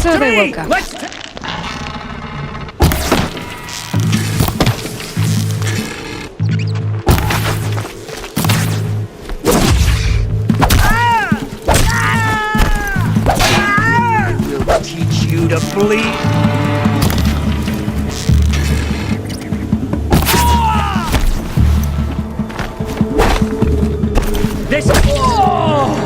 So they woke up. We'll teach you to bleed. This. Whoa!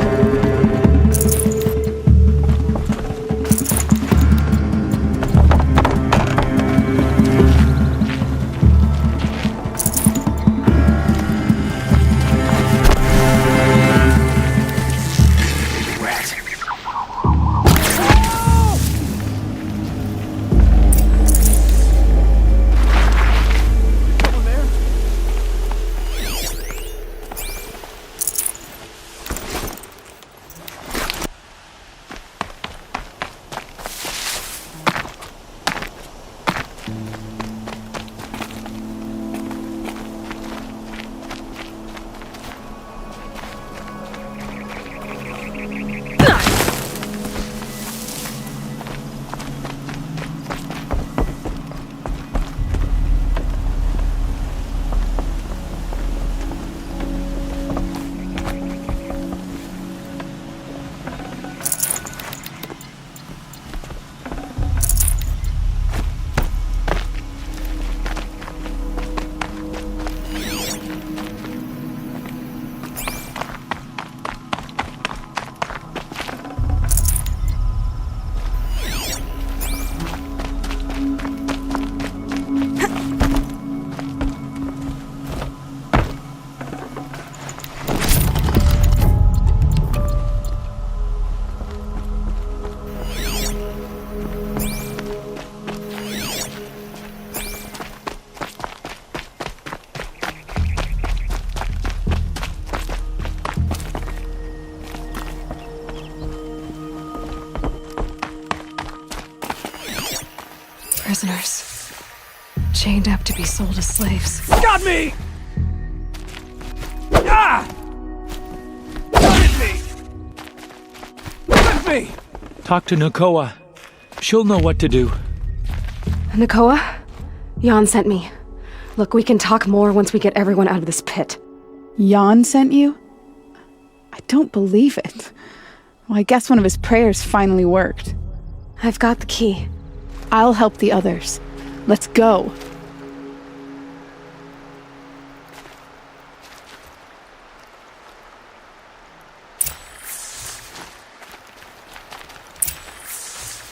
Prisoners. Chained up to be sold as slaves. Got me! Ah! Got me! With me! Talk to Nakoa. She'll know what to do. Nakoa? Jan sent me. Look, we can talk more once we get everyone out of this pit. Jan sent you? I don't believe it. Well, I guess one of his prayers finally worked. I've got the key. I'll help the others. Let's go.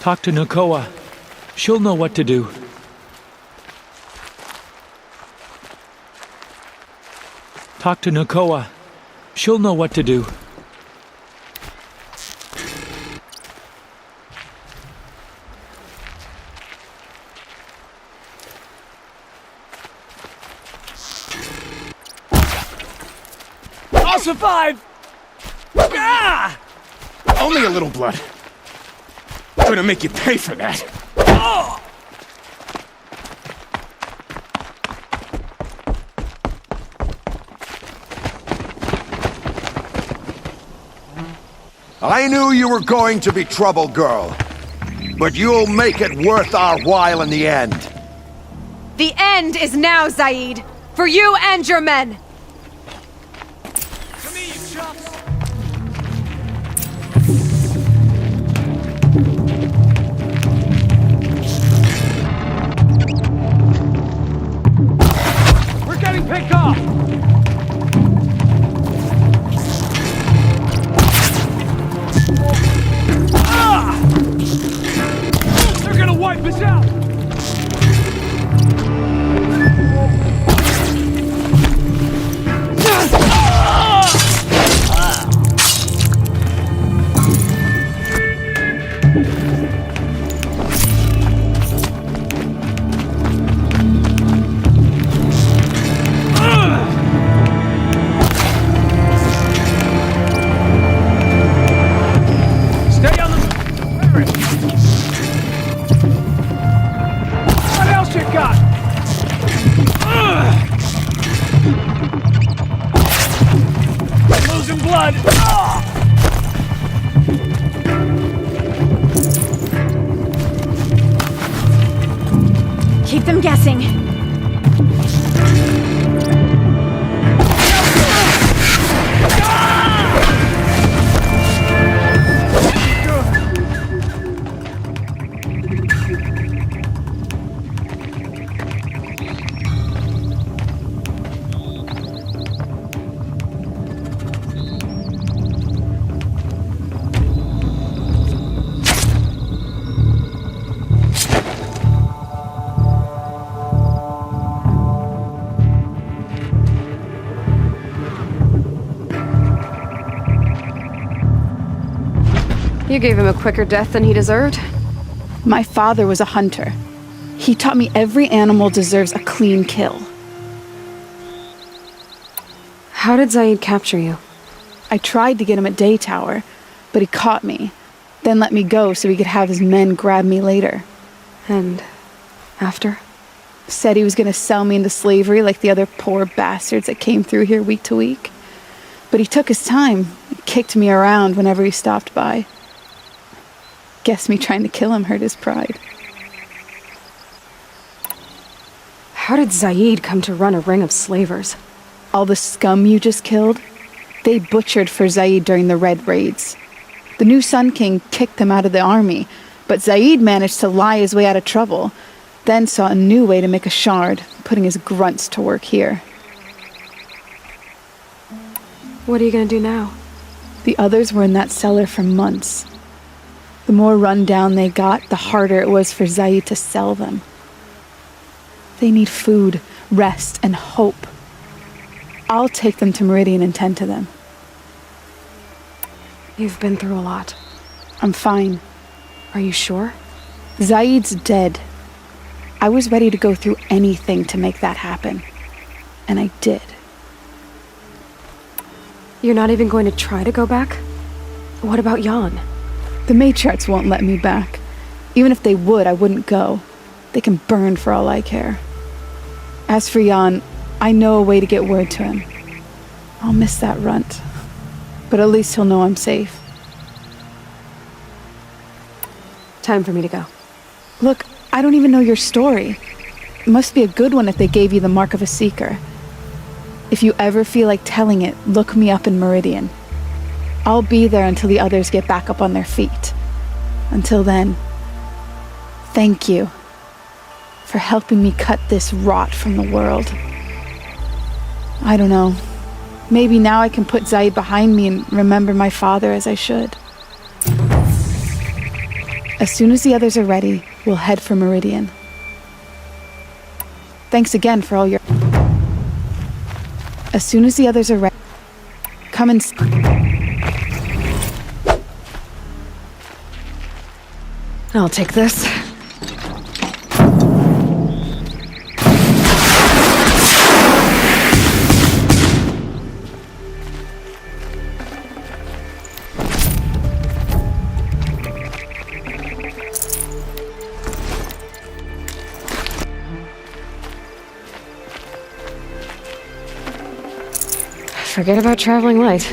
Talk to Nakoa. She'll know what to do. Talk to Nakoa. She'll know what to do. I'll survive! Ah! Only a little blood. Gonna make you pay for that. Oh! I knew you were going to be trouble, girl. But you'll make it worth our while in the end. The end is now, Zaid! For you and your men! To me, you chumps! We're getting picked off! Ah! They're gonna wipe us out! blood! Ah! Keep them guessing. You gave him a quicker death than he deserved. My father was a hunter. He taught me every animal deserves a clean kill. How did Zaid capture you? I tried to get him at Day Tower, but he caught me, then let me go so he could have his men grab me later. And after? Said he was going to sell me into slavery like the other poor bastards that came through here week to week. But he took his time, kicked me around whenever he stopped by. Guess me trying to kill him hurt his pride. How did Zaid come to run a ring of slavers? All the scum you just killed, they butchered for Zaid during the Red Raids. The new Sun King kicked them out of the army, but Zaid managed to lie his way out of trouble, then saw a new way to make a shard, putting his grunts to work here. What are you gonna do now? The others were in that cellar for months. The more run down they got, the harder it was for Zaid to sell them. They need food, rest, and hope. I'll take them to Meridian and tend to them. You've been through a lot. I'm fine. Are you sure? Zaid's dead. I was ready to go through anything to make that happen. And I did. You're not even going to try to go back? What about Jan? The matriarchs won't let me back. Even if they would, I wouldn't go. They can burn for all I care. As for Jan, I know a way to get word to him. I'll miss that runt. But at least he'll know I'm safe. Time for me to go. Look, I don't even know your story. It must be a good one if they gave you the mark of a seeker. If you ever feel like telling it, look me up in Meridian. I'll be there until the others get back up on their feet. Until then, thank you for helping me cut this rot from the world. I don't know. Maybe now I can put Zaid behind me and remember my father as I should. As soon as the others are ready, we'll head for Meridian. Thanks again for all your... As soon as the others are ready, come and... I'll take this. Forget about traveling light.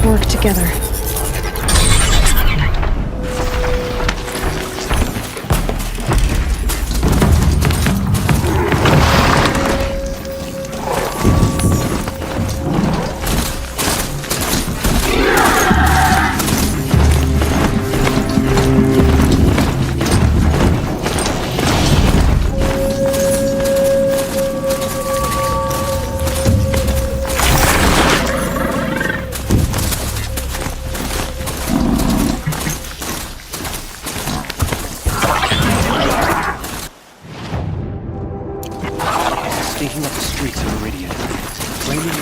work together. Stinking up the streets of Edirion. Flaming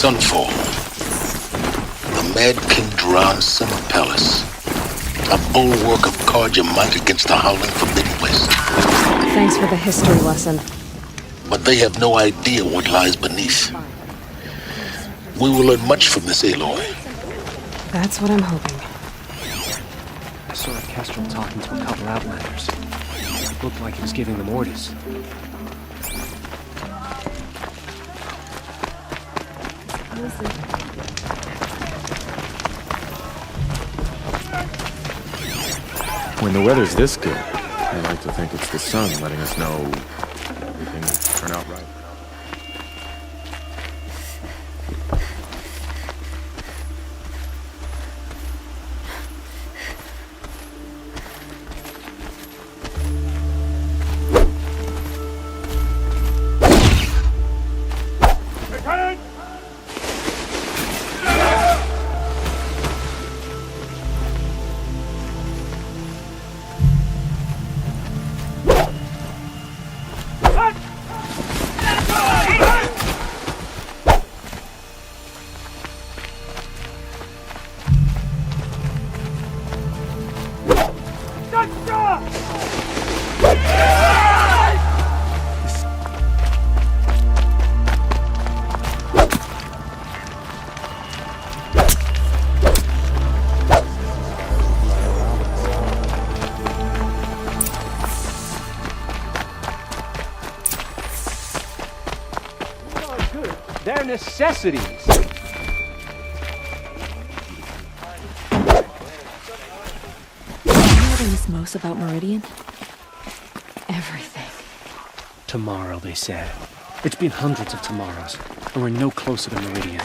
Sunfall. The Mad King Duran's summer palace. A bulwark of guard your might against the howling forbidden west. Thanks for the history lesson. But they have no idea what lies beneath. We will learn much from this, Aloy. That's what I'm hoping. I saw a Kestrel talking to a couple Outlanders. It looked like he was giving them orders. When the weather's this good, I like to think it's the sun letting us know everything will turn out right. They're necessities. You know what I miss most about Meridian? Everything. Tomorrow, they said. It's been hundreds of tomorrows, and we're no closer to Meridian.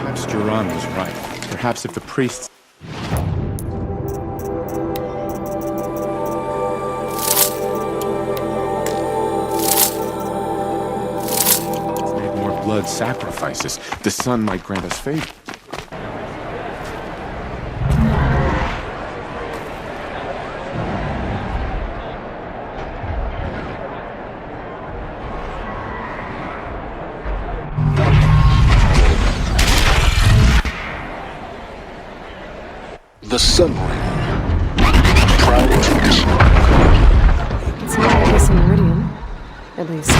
Perhaps Duran was right. Perhaps if the priests... made more blood sacrifices, the sun might grant us favor. The Sun Ring. Proud tradition. It's not a place in Meridian. At least.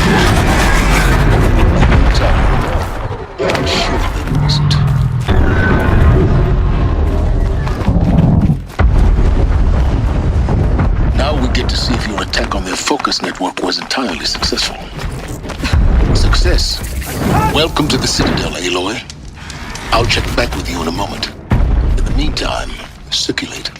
I'm sure they wasn't. Now we get to see if your attack on their focus network was entirely successful. Success. Welcome to the Citadel, Aloy. I'll check back with you in a moment. In the meantime, circulate.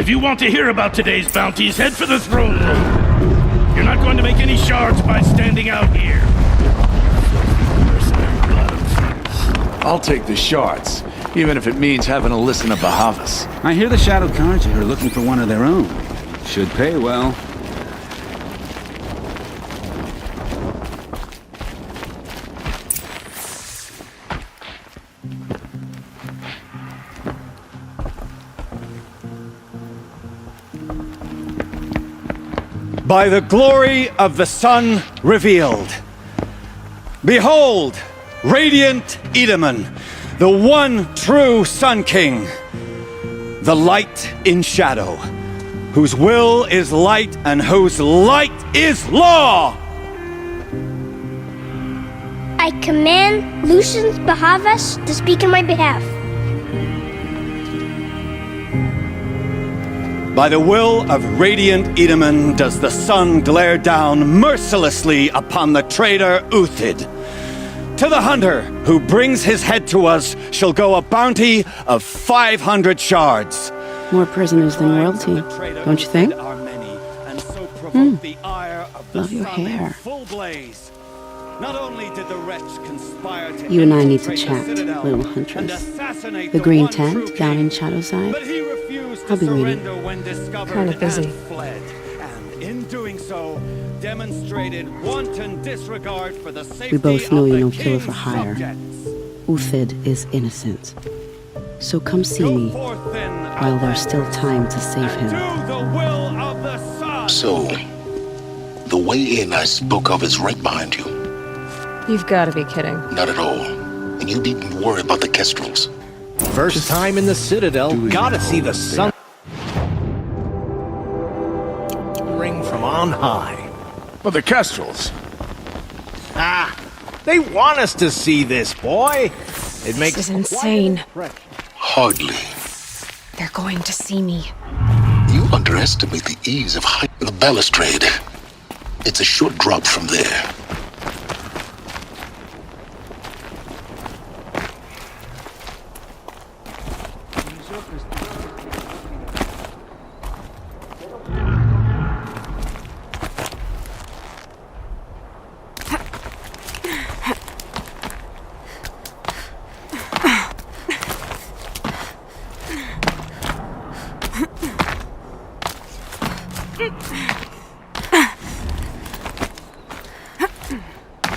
If you want to hear about today's bounties, head for the throne room. You're not going to make any shards by standing out here. I'll take the shards, even if it means having to listen to Bahavas. I hear the Shadow Carja are looking for one of their own. Should pay well. By the glory of the sun revealed. Behold, radiant Edirion, the one true Sun King, the light in shadow, whose will is light and whose light is law! I command Lucius Bahavas to speak in my behalf. By the will of radiant Edirion does the sun glare down mercilessly upon the traitor Uthid. To the hunter who brings his head to us shall go a bounty of 500 shards. More prisoners than royalty, don't you think? Love your hair. Not only did the wretch conspire to You and I need to chat, little huntress. The green tent down in Shadowside. I'll be waiting. Kinda busy. And in doing so, demonstrated wanton disregard for the safety We both know of you're the no killer king's for hire. subjects. Uthid is innocent. So come see me while there's still time to save him. So, the way in I spoke of is right behind you. You've got to be kidding. Not at all. And you needn't worry about the Kestrels. First time in the Citadel, gotta see the sun ring from on high. But the Kestrels. Ah, they want us to see this, boy. It makes This is insane. Hardly. They're going to see me. You underestimate the ease of the balustrade. It's a short drop from there.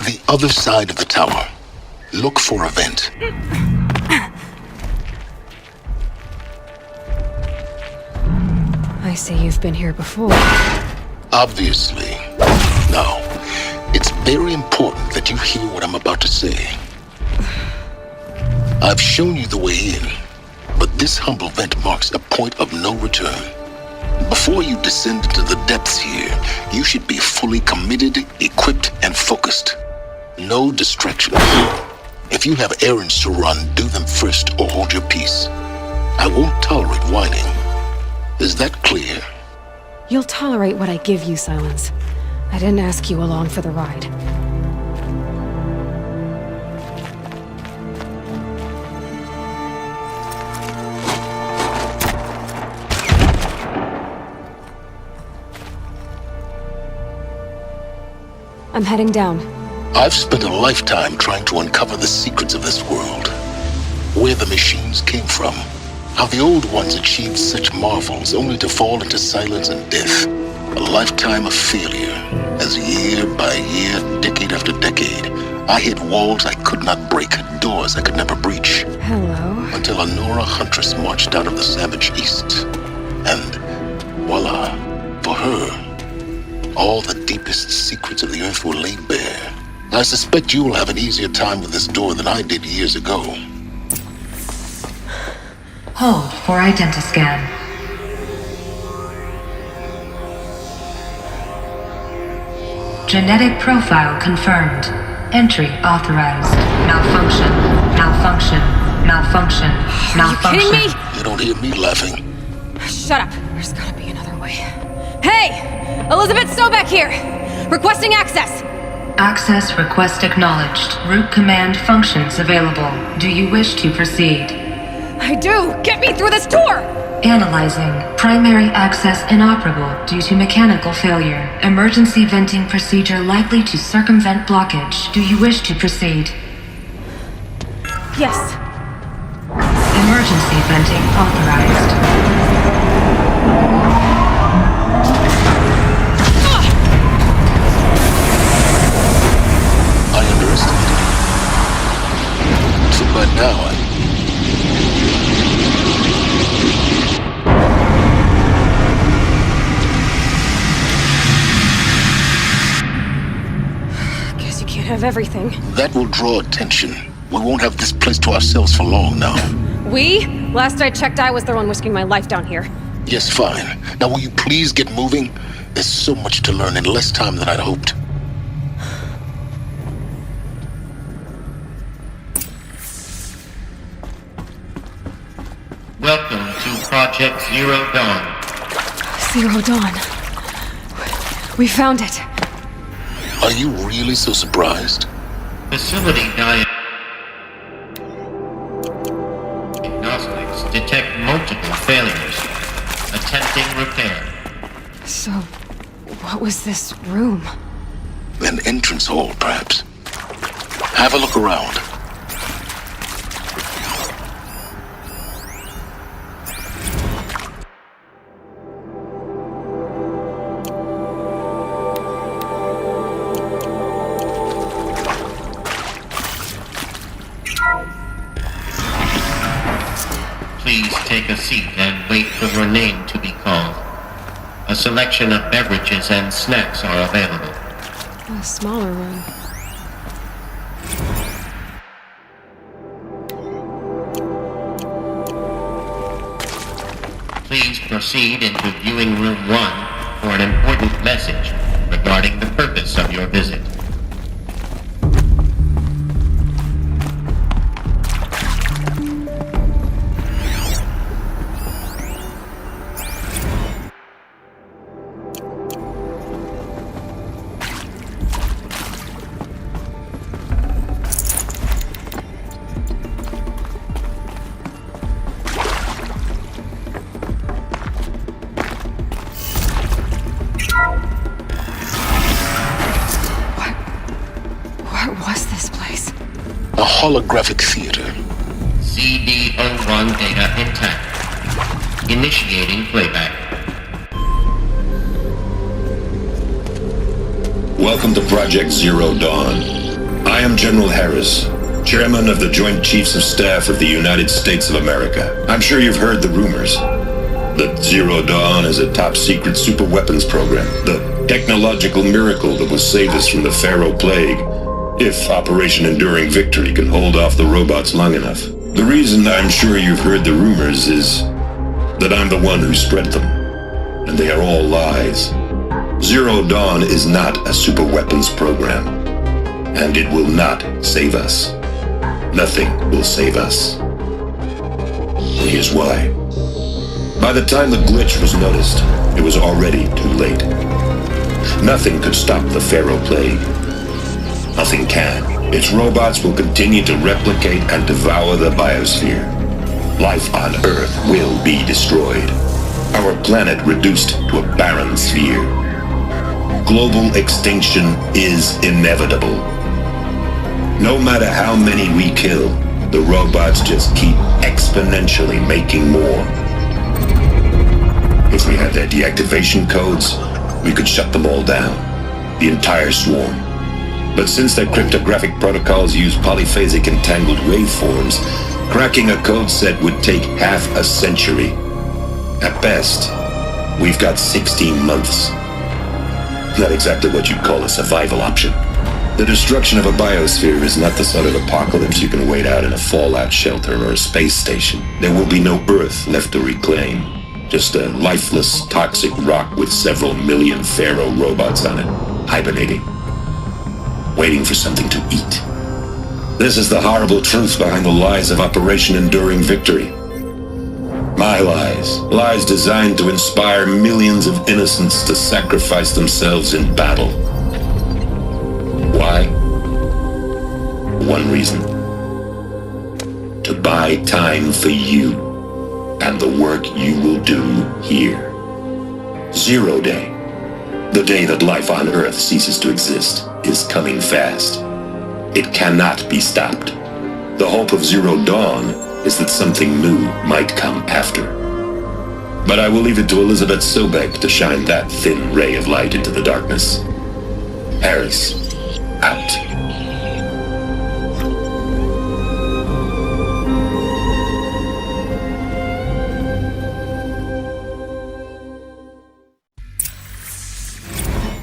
The other side of the tower. Look for a vent. I see you've been here before. Obviously. Now, it's very important that you hear what I'm about to say. I've shown you the way in, but this humble vent marks a point of no return. Before you descend into the depths here, you should be fully committed, equipped, and focused. No distractions. If you have errands to run, do them first or hold your peace. I won't tolerate whining. Is that clear? You'll tolerate what I give you, Silence. I didn't ask you along for the ride. I'm heading down. I've spent a lifetime trying to uncover the secrets of this world. Where the machines came from. How the old ones achieved such marvels only to fall into silence and death. A lifetime of failure, as year by year, decade after decade, I hit walls I could not break, doors I could never breach. Hello. Until a Nora huntress marched out of the savage east. And voila, for her, all the deepest secrets of the earth were laid bare. I suspect you will have an easier time with this door than I did years ago. Hold for identiscan. Genetic profile confirmed. Entry authorized. Malfunction. Malfunction. Malfunction. Malfunction. Are you kidding me? You don't hear me laughing. Shut up. There's gotta be another way. Hey! Elizabeth Sobek here! Requesting access! Access request acknowledged. Root command functions available. Do you wish to proceed? I do! Get me through this door! Analyzing. Primary access inoperable due to mechanical failure. Emergency venting procedure likely to circumvent blockage. Do you wish to proceed? Yes. Emergency venting authorized. I underestimated you. So by now, Guess you can't have everything. that will draw attention. We won't have this place to ourselves for long now. We? Last I checked, I was the one risking my life down here. Yes, fine. Now will you please get moving? There's so much to learn in less time than I'd hoped. Welcome to Project Zero Dawn. Zero Dawn. We found it. Are you really so surprised? Facility diagnostics detect multiple failures. Attempting repair. So, what was this room? An entrance hall, perhaps. Have a look around. Please take a seat and wait for your name to be called. A selection of beverages and snacks are available. A smaller room. Please proceed into viewing room 1 for an important message regarding the purpose of your visit. A holographic theater. CD01 data intact. Initiating playback. Welcome to Project Zero Dawn. I am General Harris, Chairman of the Joint Chiefs of Staff of the United States of America. I'm sure you've heard the rumors that Zero Dawn is a top-secret super-weapons program, the technological miracle that will save us from the Pharaoh Plague, if Operation Enduring Victory can hold off the robots long enough. The reason I'm sure you've heard the rumors is that I'm the one who spread them, and they are all lies. Zero Dawn is not a super-weapons program, and it will not save us. Nothing will save us. And here's why. By the time the glitch was noticed, it was already too late. Nothing could stop the Pharaoh Plague. Nothing can. Its robots will continue to replicate and devour the biosphere. Life on Earth will be destroyed. Our planet reduced to a barren sphere. Global extinction is inevitable. No matter how many we kill, the robots just keep exponentially making more. If we had their deactivation codes, we could shut them all down. The entire swarm. But since their cryptographic protocols use polyphasic entangled waveforms, cracking a code set would take half a century. At best, we've got 16 months. Not exactly what you'd call a survival option. The destruction of a biosphere is not the sort of apocalypse you can wait out in a fallout shelter or a space station. There will be no Earth left to reclaim. Just a lifeless, toxic rock with several million Pharaoh robots on it, hibernating. Waiting for something to eat. This is the horrible truth behind the lies of Operation Enduring Victory. My lies. Lies designed to inspire millions of innocents to sacrifice themselves in battle. Why? One reason. To buy time for you. and the work you will do here. Zero Day, the day that life on Earth ceases to exist, is coming fast. It cannot be stopped. The hope of Zero Dawn is that something new might come after. But I will leave it to Elizabeth Sobek to shine that thin ray of light into the darkness. Harris, out.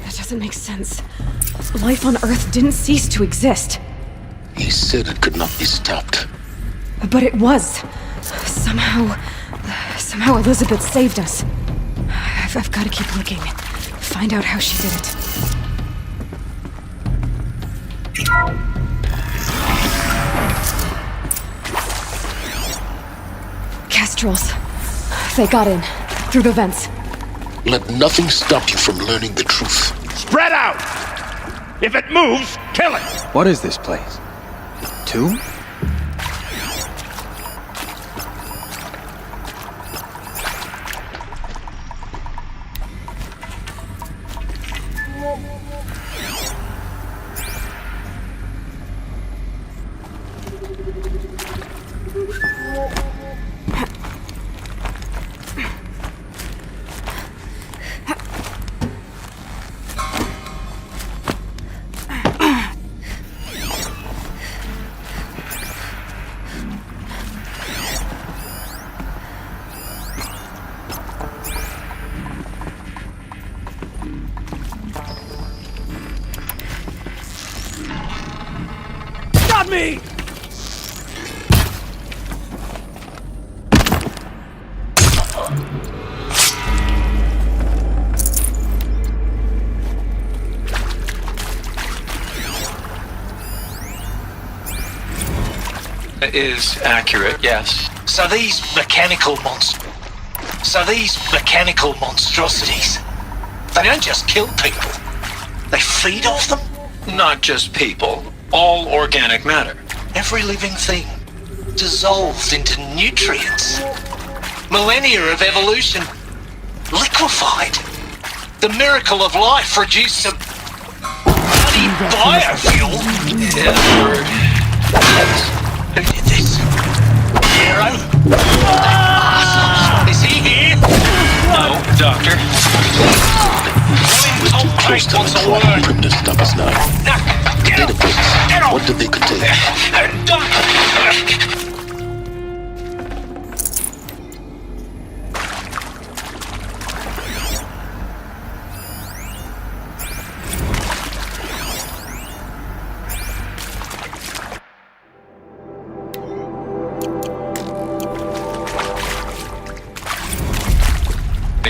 That doesn't make sense. Life on Earth didn't cease to exist. He said it could not be stopped. But it was. Somehow Elizabeth saved us. I've got to keep looking. Find out how she did it. Kestrels. They got in. Through the vents. Let nothing stop you from learning the truth. Spread out! If it moves, kill it! What is this place? Tomb? Me! Is accurate, yes. So these mechanical monstrosities, they don't just kill people. They feed off them? Not just people. All organic matter. Every living thing dissolved into nutrients. Millennia of evolution liquefied. The miracle of life produced some bloody biofuel. Yeah, word. Who did this? Hero? Is he here? No, Doctor. We're too close to the clock for him to stop us now. Databases. What do they contain?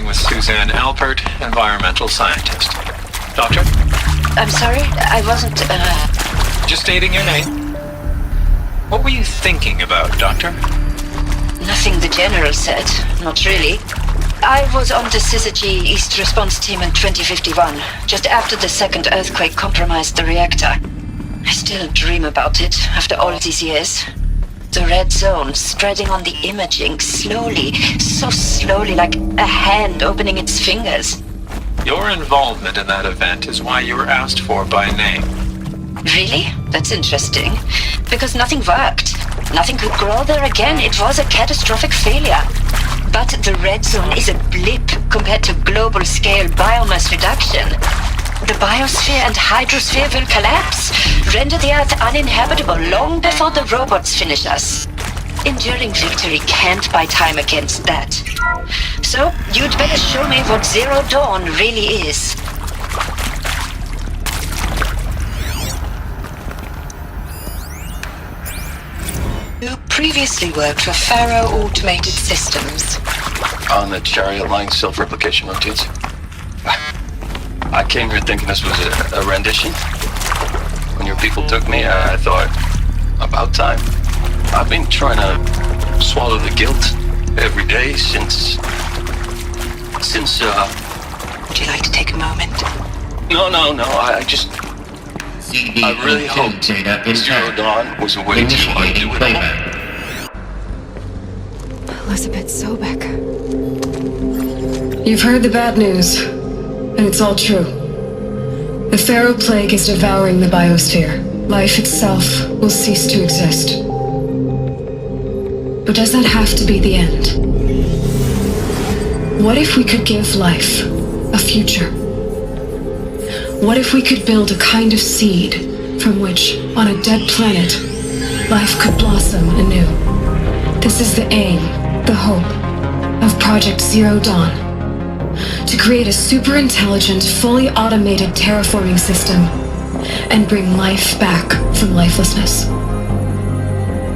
With Suzanne Alpert, environmental scientist. Doctor? I'm sorry, I wasn't, Just stating your name. What were you thinking about, Doctor? Nothing the General said, not really. I was on the Syzygy East Response Team in 2051, just after the second earthquake compromised the reactor. I still dream about it, after all these years. The red zone spreading on the imaging, slowly, so slowly, like a hand opening its fingers. Your involvement in that event is why you were asked for by name. Really? That's interesting. Because nothing worked. Nothing could grow there again. It was a catastrophic failure. But the red zone is a blip compared to global-scale biomass reduction. The biosphere and hydrosphere will collapse, render the Earth uninhabitable long before the robots finish us. Enduring victory can't buy time against that. So, you'd better show me what Zero Dawn really is. You previously worked for Faro Automated Systems. On the Chariot Line self-replication routines? I came here thinking this was a rendition. When your people took me, I thought, about time. I've been trying to swallow the guilt every day since... Would you like to take a moment? No, I just... I really hoped Zero Dawn was a way to undo it all. Elizabeth Sobek. You've heard the bad news, and it's all true. The Pharaoh Plague is devouring the biosphere. Life itself will cease to exist. But does that have to be the end? What if we could give life a future? What if we could build a kind of seed from which, on a dead planet, life could blossom anew? This is the aim, the hope, of Project Zero Dawn. To create a super-intelligent, fully automated terraforming system and bring life back from lifelessness.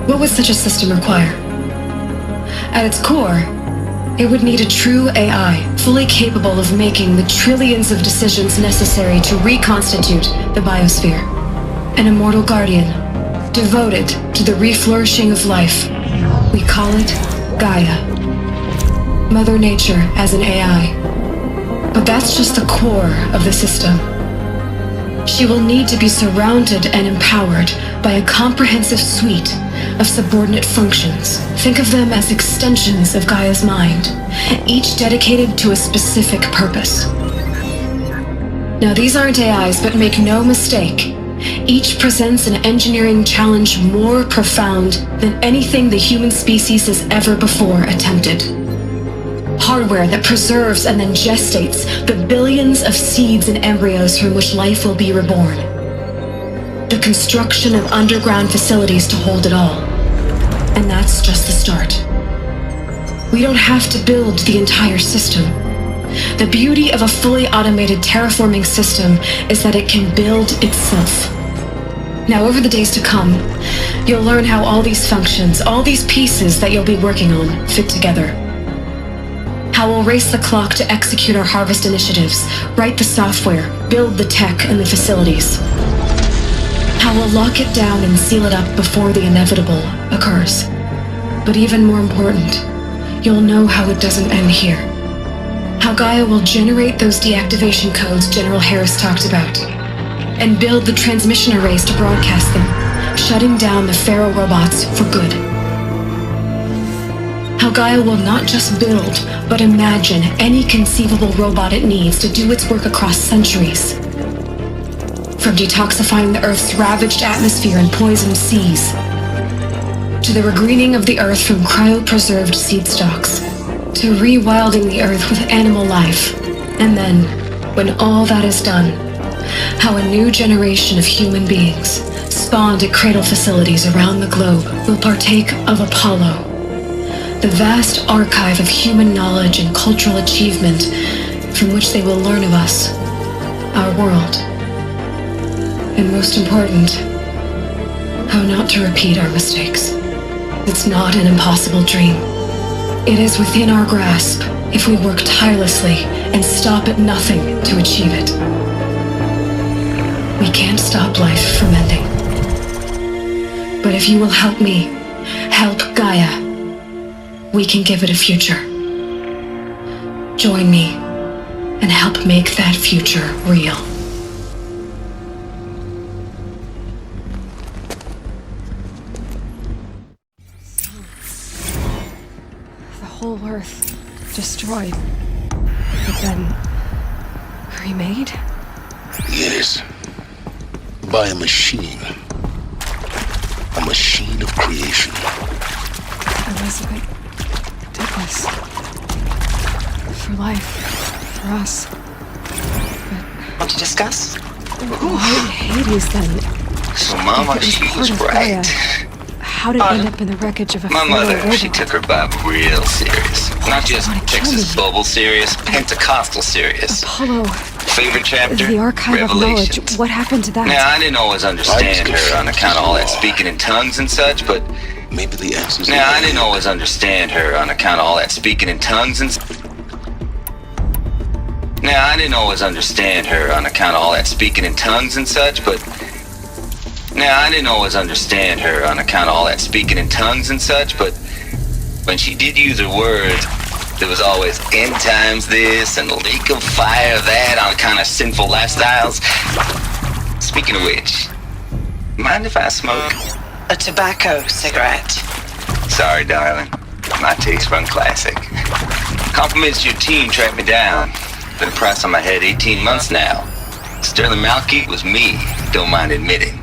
What would such a system require? At its core, it would need a true AI, fully capable of making the trillions of decisions necessary to reconstitute the biosphere. An immortal guardian, devoted to the reflourishing of life. We call it Gaia. Mother Nature as an AI. But that's just the core of the system. She will need to be surrounded and empowered by a comprehensive suite of subordinate functions. Think of them as extensions of Gaia's mind, each dedicated to a specific purpose. Now, these aren't AIs, but make no mistake, each presents an engineering challenge more profound than anything the human species has ever before attempted. Hardware that preserves and then gestates the billions of seeds and embryos from which life will be reborn. The construction of underground facilities to hold it all. And that's just the start. We don't have to build the entire system. The beauty of a fully automated terraforming system is that it can build itself. Now, over the days to come, you'll learn how all these functions, all these pieces that you'll be working on, fit together. How we'll race the clock to execute our harvest initiatives, write the software, build the tech and the facilities. How we'll lock it down and seal it up before the inevitable occurs. But even more important, you'll know how it doesn't end here. How Gaia will generate those deactivation codes General Harris talked about, and build the transmission arrays to broadcast them, shutting down the Pharaoh robots for good. How Gaia will not just build, but imagine any conceivable robot it needs to do its work across centuries. From detoxifying the Earth's ravaged atmosphere and poisoned seas, to the regreening of the Earth from cryopreserved seed stalks, to rewilding the Earth with animal life. And then, when all that is done, how a new generation of human beings, spawned at cradle facilities around the globe, will partake of Apollo, the vast archive of human knowledge and cultural achievement from which they will learn of us, our world. And most important, how not to repeat our mistakes. It's not an impossible dream. It is within our grasp if we work tirelessly and stop at nothing to achieve it. We can't stop life from ending. But if you will help me, help Gaia, we can give it a future. Join me and help make that future real. The whole Earth destroyed, but then remade? Yes. By a machine. A machine of creation. Elizabeth did this. For life. For us. Want to discuss? Why Hades then? So Mama, she was right. How did it end up in the wreckage of a My Pharaoh mother, robot? she took her Bible real serious. Not just Texas Bible serious, Pentecostal serious. Apollo. Favorite chapter? The archive of knowledge. Revelations. What happened to that? Now, I didn't always understand her on account of all that speaking in tongues and such, but... Maybe the answer's... Now, I didn't always understand her on account of all that speaking in tongues and... Now, I didn't always understand her on account of all that speaking in tongues and such, but... Now, I didn't always understand her on account of all that speaking in tongues and such, but... When she did use her words, there was always end times this and lake of fire that on account of sinful lifestyles. Speaking of which, mind if I smoke? A tobacco cigarette. Sorry, darling. My taste run classic. Compliments to your team tracked me down. Been a price on my head 18 months now. Sterling Malkeet was me, don't mind admitting.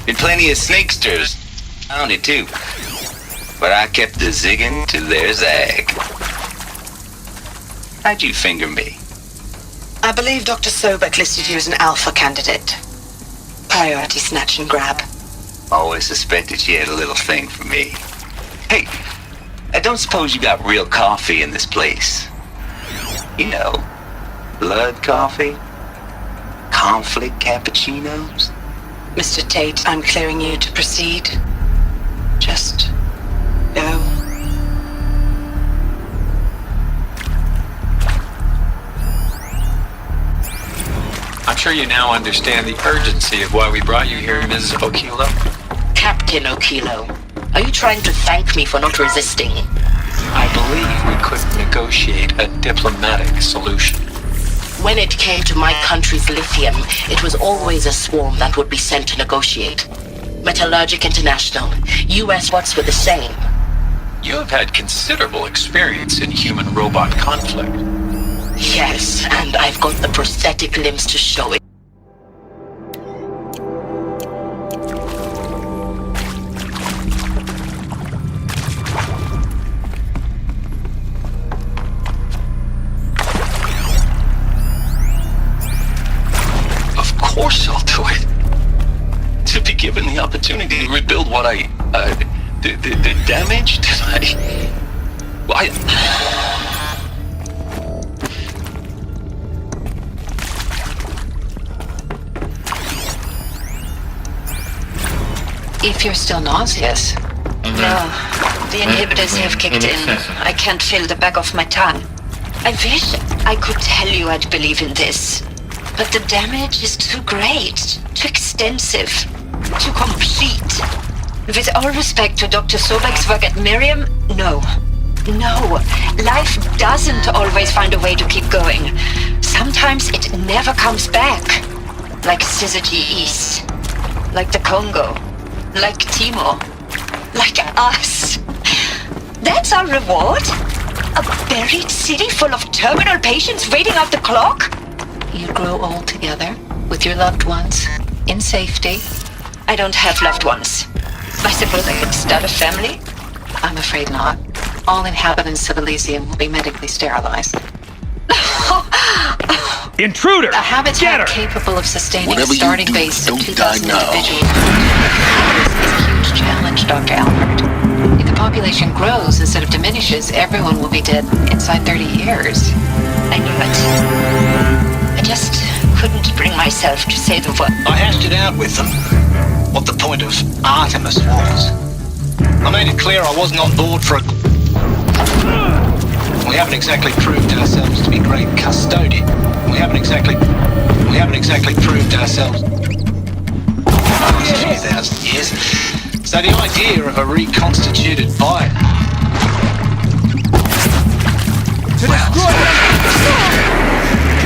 Been plenty of snakesters. Found it too. But I kept the zigging to their zag. How'd you finger me? I believe Dr. Sobek listed you as an alpha candidate. Priority snatch and grab. Always suspected she had a little thing for me. Hey, I don't suppose you got real coffee in this place. You know, blood coffee? Conflict cappuccinos? Mr. Tate, I'm clearing you to proceed. Just go. I'm sure you now understand the urgency of why we brought you here, Mrs. Okilo. Captain Okilo, are you trying to thank me for not resisting? I believe we could negotiate a diplomatic solution. When it came to my country's lithium, it was always a swarm that would be sent to negotiate. Metallurgic International, US bots were the same. You have had considerable experience in human-robot conflict. Yes, and I've got the prosthetic limbs to show it. Of course I'll do it. To be given the opportunity to rebuild what the damage that If you're still nauseous. No, The inhibitors have kicked in. I can't feel the back of my tongue. I wish I could tell you I'd believe in this. But the damage is too great, too extensive, too complete. With all respect to Dr. Sobek's work at Miriam, no. No, life doesn't always find a way to keep going. Sometimes it never comes back. Like Syzygy East. Like the Congo. Like Timor. Like us. That's our reward? A buried city full of terminal patients waiting out the clock? You grow old together, with your loved ones, in safety. I don't have loved ones. I suppose I could start a family? I'm afraid not. All inhabitants of Elysium will be medically sterilized. Intruder! A habitat capable of sustaining Whatever a starting you do, base of don't 2,000 die now. individuals is a huge challenge, Dr. Albert. If the population grows instead of diminishes, everyone will be dead inside 30 years. I knew it. I just couldn't bring myself to say the word. I hashed it out with them, what the point of Artemis was. I made it clear I wasn't on board for a... We haven't exactly proved ourselves to be great custodian. We haven't exactly proved ourselves... Last few thousand years. So the idea of a reconstituted bio...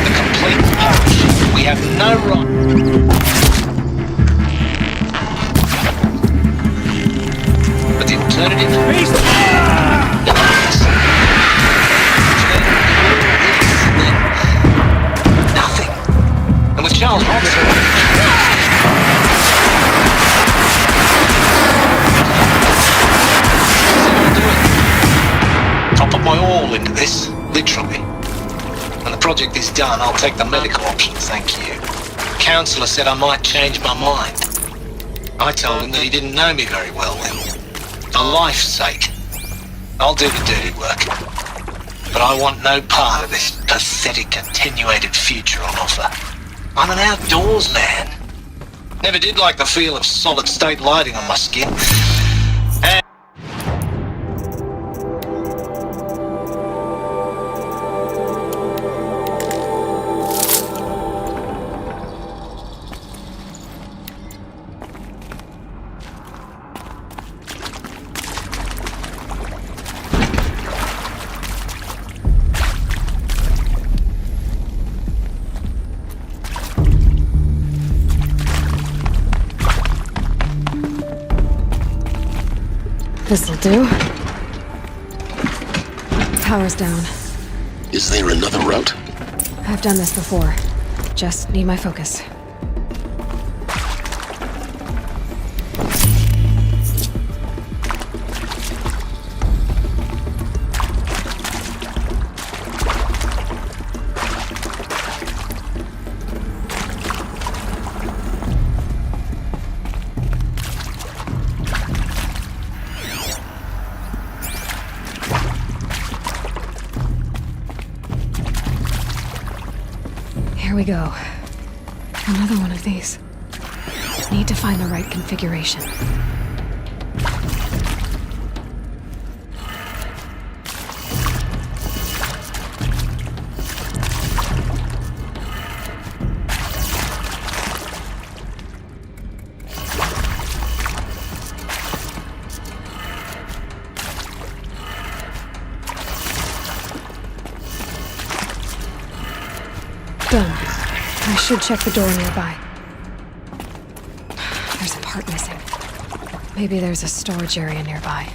The complete option. We have no right... But the alternative... Nothing. And with Charles I'll put my all into this, literally. When the project is done, I'll take the medical option, thank you. The counsellor said I might change my mind. I told him that he didn't know me very well then. For life's sake, I'll do the dirty work. But I want no part of this pathetic attenuated future on offer. I'm an outdoors man. Never did like the feel of solid state lighting on my skin. And This'll do. power's down. Is there another route? I've done this before. Just need my focus. Here we go. Another one of these. Need to find the right configuration. Done. I should check the door nearby. There's a part missing. Maybe there's a storage area nearby.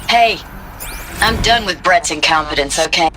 Hey, I'm done with Brett's incompetence, okay?